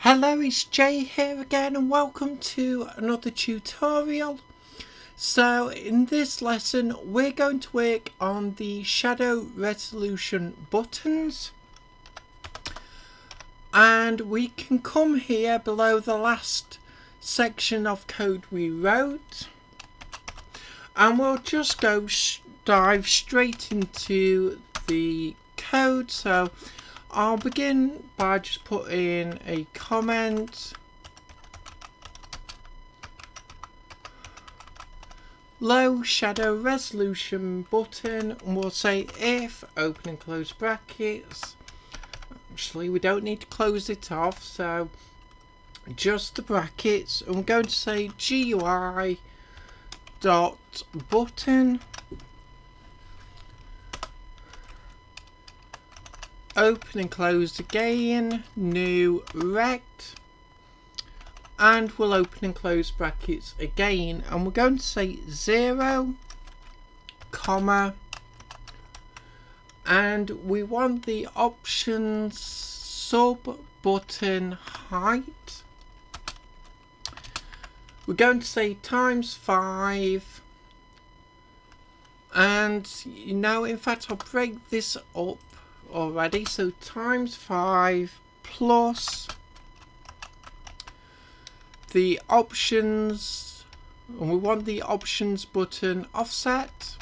Hello, it's Jay here again and welcome to another tutorial. So in this lesson we're going to work on the shadow resolution buttons, and we can come here below the last section of code we wrote and we'll just dive straight into the code. So I'll begin by just putting a comment, low shadow resolution button, and we'll say if, open and close brackets. Actually, we don't need to close it off, so just the brackets, and we're going to say GUI dot button, open and close again, new rect, and we'll open and close brackets again, and we're going to say 0, comma, and we want the options sub button height. We're going to say ×5, and in fact I'll break this up already, so ×5 plus the options, and we want the options button offset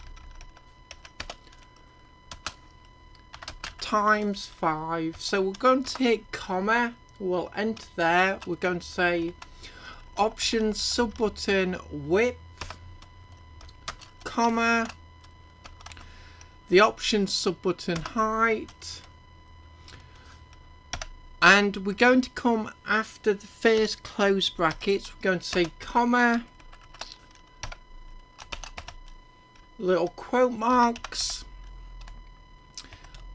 ×5. So we're going to hit comma, we'll enter there, we're going to say options sub button width, comma, the options sub button height, and we're going to come after the first close brackets, we're going to say comma, little quote marks,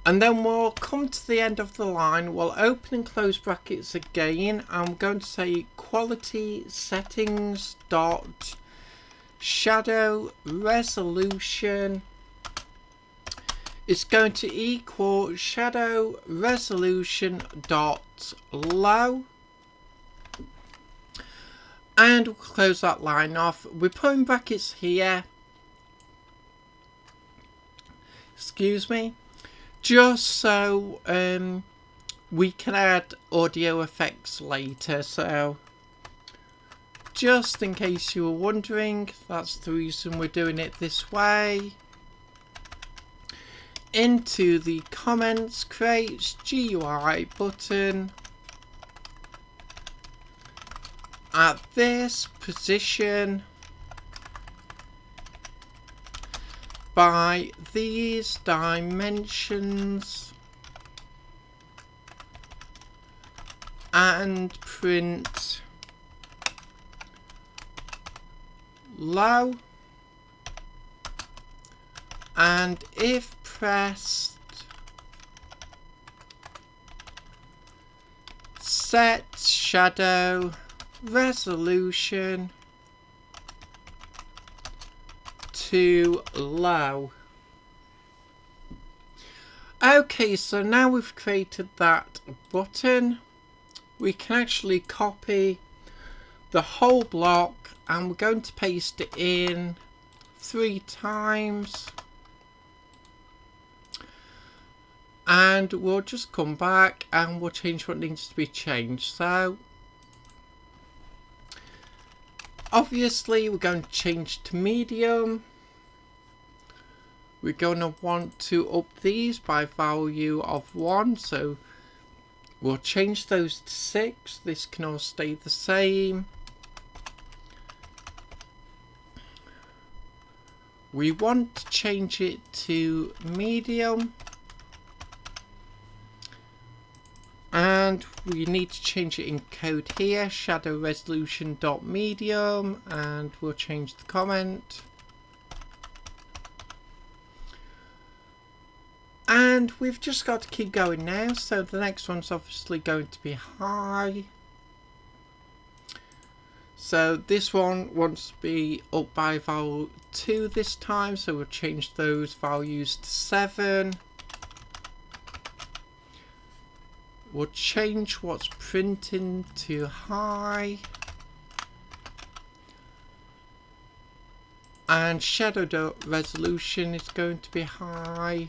and then we'll come to the end of the line, we'll open and close brackets again, and we're going to say quality settings dot shadow resolution is going to equal shadow resolution dot low, and we'll close that line off. We're putting brackets here, excuse me, just so we can add audio effects later. So just in case you were wondering, that's the reason we're doing it this way. Into the comments, create GUI button at this position by these dimensions and print low, and if pressed set shadow resolution to low. Okay, so now we've created that button, we can actually copy the whole block and we're going to paste it in 3 times, and we'll just come back and we'll change what needs to be changed. So obviously we're going to change to medium. We're going to want to up these by value of 1, so we'll change those to 6. This can all stay the same. We want to change it to medium, and we need to change it in code here, shadow resolution dot medium, and we'll change the comment, and we've just got to keep going now. So the next one's obviously going to be high, so this one wants to be up by value 2 this time, so we'll change those values to 7. We'll change what's printing to high. And shadow resolution is going to be high.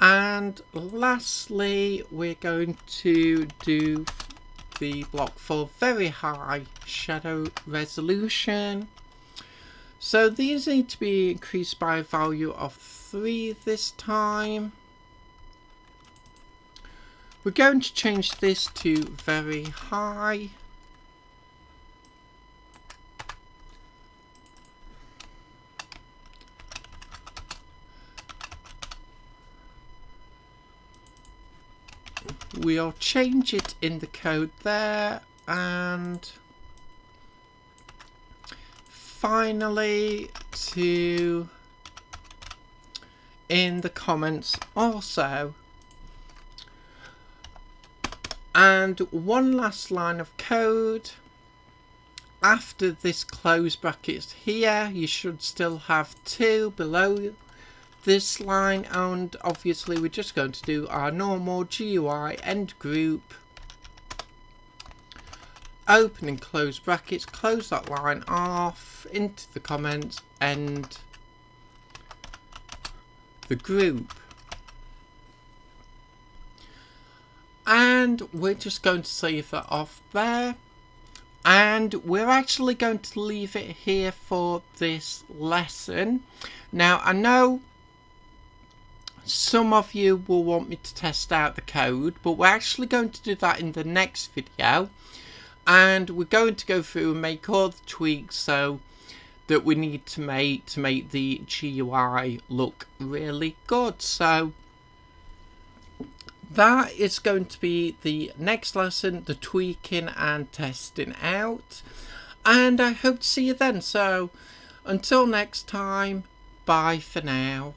And lastly, we're going to do the block for very high shadow resolution. So these need to be increased by a value of 3 this time. We're going to change this to very high. We'll change it in the code there, and finally to in the comments also. And one last line of code. After this close brackets here, you should still have 2 below this line, and obviously we're just going to do our normal GUI end group, open and close brackets, close that line off, into the comments, end the group. And we're just going to save that off there. And we're actually going to leave it here for this lesson. Now, I know some of you will want me to test out the code, but we're actually going to do that in the next video. And we're going to go through and make all the tweaks so that we need to make the GUI look really good. So that is going to be the next lesson, the tweaking and testing out. And I hope to see you then. So until next time, bye for now.